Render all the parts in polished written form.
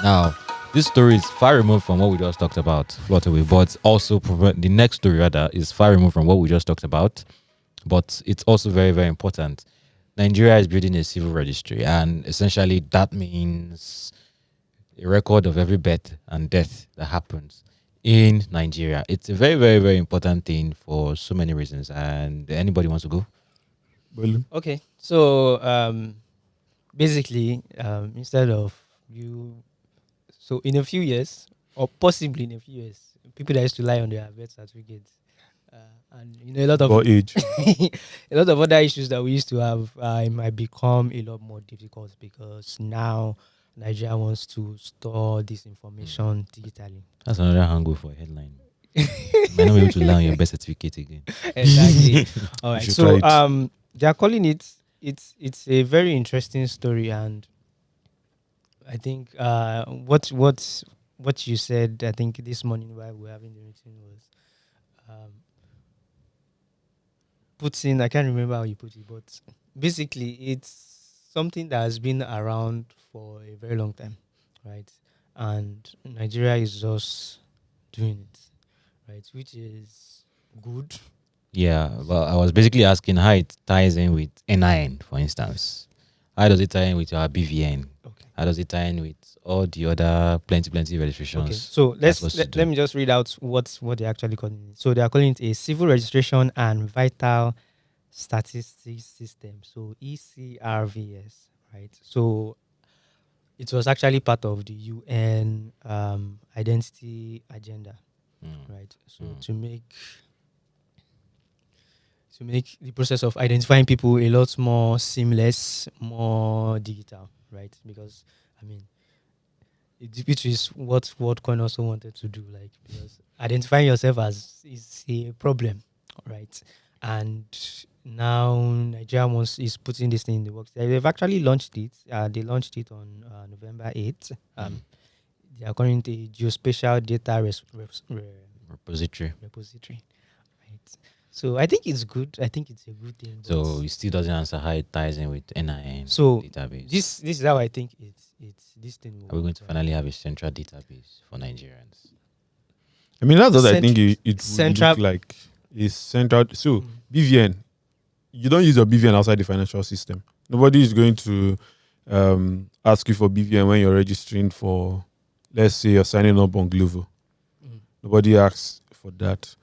Now, this story is far removed from what we just talked about, Flutterway, but also the next story rather is far removed from what we just talked about, but it's also very, very important. Nigeria is building a civil registry, and essentially that means a record of every birth and death that happens in Nigeria. It's a very, very, very important thing for so many reasons. And anybody wants to go? Well, Okay, so basically, instead of you, so in a few years, or possibly in a few years, people that used to lie on their birth certificates, and a lot of about age. a lot of other issues that we used to have, it might become a lot more difficult because now Nigeria wants to store this information digitally. That's another angle for a headline. You might not be able to lie on your birth certificate again. Exactly. All You right. should try So it. they are calling it. It's a very interesting story, and I think what you said, I think this morning while we were having the meeting was um, putting. I can't remember how you put it, but basically it's something that has been around for a very long time, right? And Nigeria is just doing it, right? Which is good. Yeah, well, I was basically asking how it ties in with NIN, for instance. How does it tie in with our BVN? Okay. How does it tie in with all the other plenty registrations? Okay, so that's supposed to let, do? let me just read out what they're actually calling it. So they are calling it a civil registration and vital statistics system. So ECRVS, right? So it was actually part of the UN identity agenda, Mm. right? So Mm. to make the process of identifying people a lot more seamless, more digital, right? Because I mean, which is what WorldCoin also wanted to do, like because identifying yourself as is a problem, right? And now Nigeria is putting this thing in the works. They've actually launched it. They launched it on November 8th. They are calling it a geospatial data repository, right? So I think it's good. I think it's a good thing. So it still doesn't answer how it ties in with NIN So database. this is how I think it's this thing will Are we going work, to right? finally have a central database for Nigerians? I mean, that's what I think it would Central. look like. Is central. So Mm. BVN, you don't use your BVN outside the financial system. Nobody is going to ask you for BVN when you're registering for, let's say, you're signing up on Glovo. Mm. Nobody asks for that.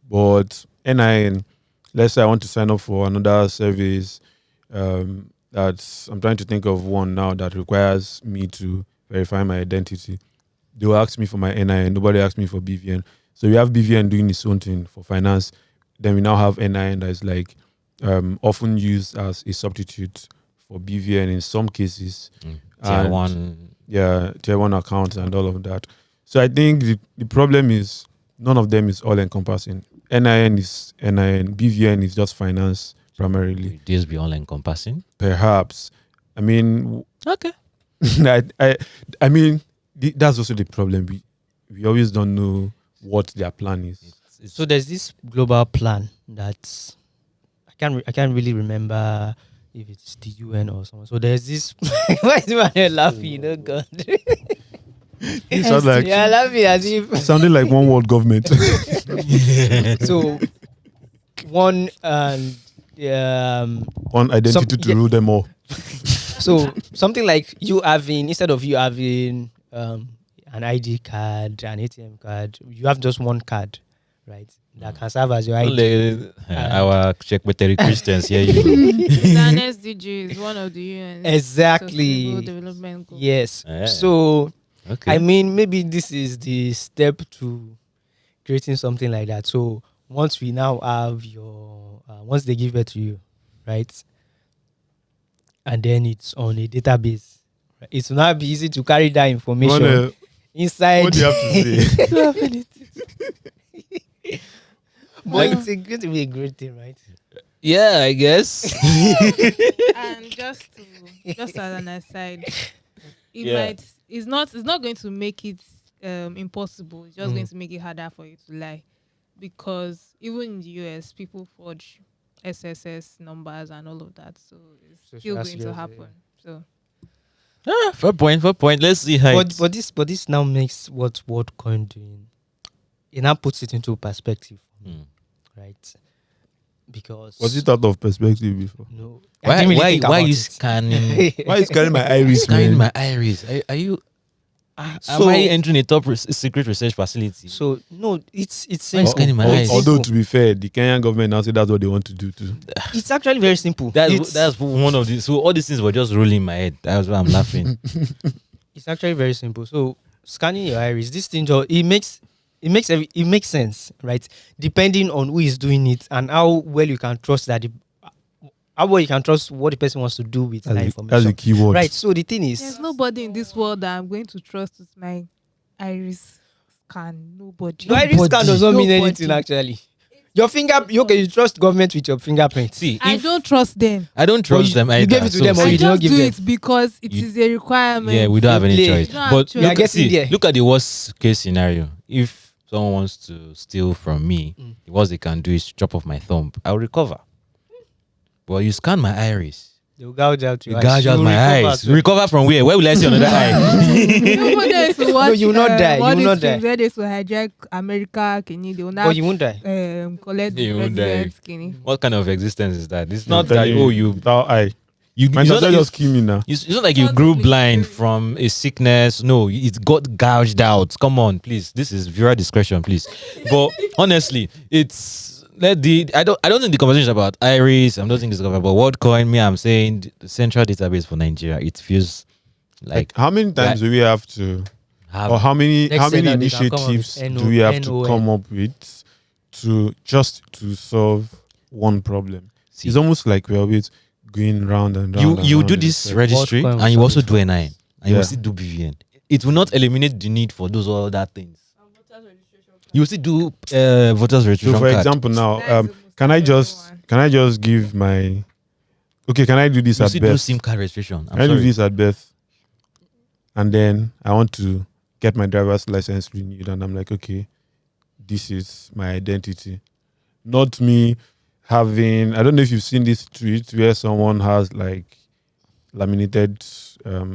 But NIN, let's say I want to sign up for another service. That's I'm trying to think of one now that requires me to verify my identity. They will ask me for my NIN. Nobody asks me for BVN. So we have BVN doing its own thing for finance. Then we now have NIN that is like often used as a substitute for BVN in some cases. Tier And 1. yeah, tier one accounts and all of that. So I think the problem is none of them is all encompassing. NIN is NIN, BVN is just finance primarily. Will this be all encompassing? Perhaps. I mean, Okay. I mean, that's also the problem. We always don't know what their plan is. So there's this global plan that I can't really remember if it's the UN or something. So there's this. Why is my laughing? Oh God! You sound like Yeah, laughing as if sounding like one world government. so one and One identity to rule them all. so something like you having instead of you having an ID card, an ATM card, you have just one card, right? That can serve as your Don't ID. let our Czechbetary Christians hear you. It's an SDG, is one of the UN's Sustainable Exactly. Development Goals. Yes. Yeah. So Okay. I mean, maybe this is the step to creating something like that. So once we now have your, once they give it to you, right, and then it's on a database, right, it will not be easy to carry that information inside. What do you have to say? To have anything. But Well, it's going to be a great thing, right? Yeah, I guess. and just as an aside, it Yeah. might it's not going to make it impossible. It's just going to make it harder for you to lie, because even in the US, people forge SSS numbers and all of that, so it's still Social going to security, happen. So Fair point. Fair point. Let's see how. But this now makes what WorldCoin doing. It now puts it into perspective, right? Because Was it out of perspective before? no, I didn't really think Why about you it. scanning? Why is scanning my iris, Scanning man? my iris. Are you? Am So- I entering a top secret research facility? So no, it's Why simple. is scanning my It's eyes? Although, simple. to be fair, the Kenyan government now say that's what they want to do too. It's actually very simple. That's one of the. So all these things were just rolling in my head. That's why I'm laughing. It's actually very simple. So scanning your iris, this thing it makes sense, right? Depending on who is doing it and how well you can trust how well you can trust what the person wants to do with that That's information. the key word. Right. So the thing There's is, nobody in this world that I'm going to trust with my iris scan. Nobody. your iris scan does not mean Nobody. anything actually. Your you trust government with your fingerprint. See, I if don't trust them. I don't But trust you- them you either. gave it to so them or see, I you did not just give do them. it because it You- is a requirement. yeah, we don't have any play. choice. You don't But have You are look, getting see, there. look at the worst case scenario. If someone wants to steal from me, the worst they can do is chop off my thumb. I'll recover. But you scan my iris. They'll gouge out You your gouge out You'll my recover eyes. as well. Recover from where? Where will I see another eye? You know, there is to watch, you will not die, you all will these not die. films where they used to hijack America, Kenya, they will now But you won't die. collect You the won't die. president's Kenya. What kind of existence is that? It's No, not that. Oh, you without eye. you. Man, It's not, just like just kill me now. it's not like you grew blind from a sickness. No, it got gouged out. Come on, please. This is viewer discretion, please. But honestly, it's I don't think the conversation is about iris. I don't think it's about WorldCoin. Me, I'm saying the central database for Nigeria. It feels like How many times do we have to, have or how many Next thing that they can come up with initiatives do we have to NON. come up with to solve one problem? See. It's almost like we're always going round and round. you and do round in this circles. registry WorldCoin will and you solve also it do NIN and you Yeah. will still do BVN. It will not eliminate the need for those other things. You will still do voters registration So, for card. example, now, That is the most can I important just give my? Okay, can I do this you at still do birth? SIM card registration. I'm Can I do sorry. this at birth? And then I want to get my driver's license renewed, and I'm like, okay, this is my identity, not me having. I don't know if you've seen this tweet where someone has like laminated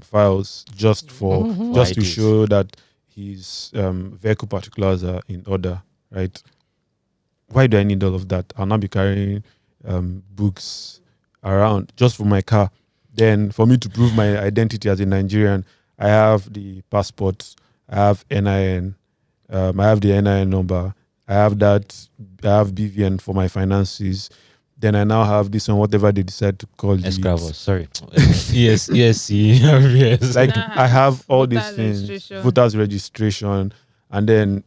files just to IDs. show that his vehicle particulars are in order, right? Why do I need all of that? I'll not be carrying books around just for my car. Then for me to prove my identity as a Nigerian, I have the passport, I have NIN, I have the NIN number, I have BVN for my finances. Then I now have this one, whatever they decide to call it. Escravos, sorry. yes, yes. Like Now I have all these voter things, registration. voters registration, and then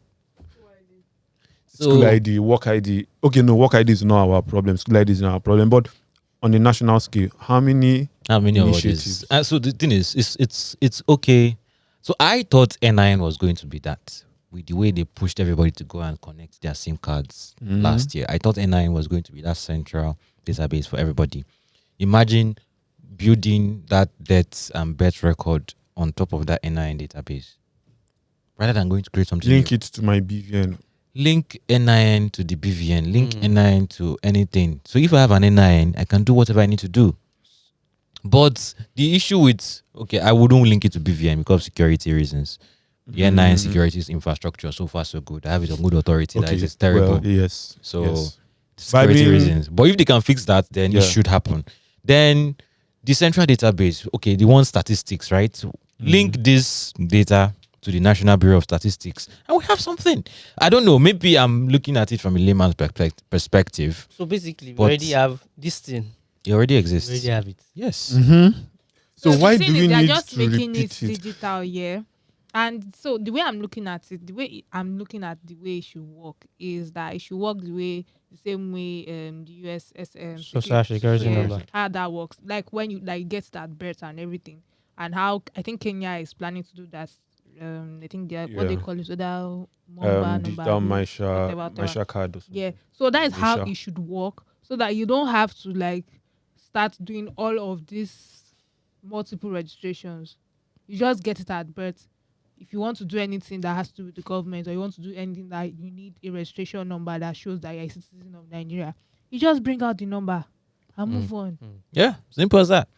school ID, work ID. Okay, no, work ID is not our problem. School ID is not our problem. But on the national scale, how many How many of initiatives? this? So the thing is, it's okay. So I thought NIN was going to be that with the way they pushed everybody to go and connect their SIM cards last year. I thought NIN was going to be that central database for everybody. Imagine building that death and birth record on top of that NIN database, rather than going to create something Link new. it to my BVN. Link NIN to the BVN, link NIN to anything. So if I have an NIN, I can do whatever I need to do. But the issue with, okay, I wouldn't link it to BVN because of security reasons. The NIN security infrastructure, so far so good. I have it on good authority that it is terrible. Well, yes. So yes. security But I mean- reasons. But if they can fix that, then Yeah. it should happen. Then the central database, okay, the one statistics, right? Link this data to the National Bureau of Statistics, and we have something. I don't know. Maybe I'm looking at it from a layman's perspective. So basically, we But- already have this thing. It already We exists. already have it. Yes. So the why thing do is we they're need just to making repeat it it? digital, yeah. And so the way I'm looking at it, the way I'm looking at the way it should work is that it should work the same way the US Social security number. how that works. Like when you like get that birth and everything, and how I think Kenya is planning to do that. I think they are, what they Yeah. call it, without Digital Maisha whatever. card. Or something. Yeah. So that is how Maisha. it should work, so that you don't have to like start doing all of these multiple registrations. You just get it at birth. If you want to do anything that has to do with the government, or you want to do anything that you need a registration number that shows that you're a citizen of Nigeria, you just bring out the number and move on. Yeah. Simple as that.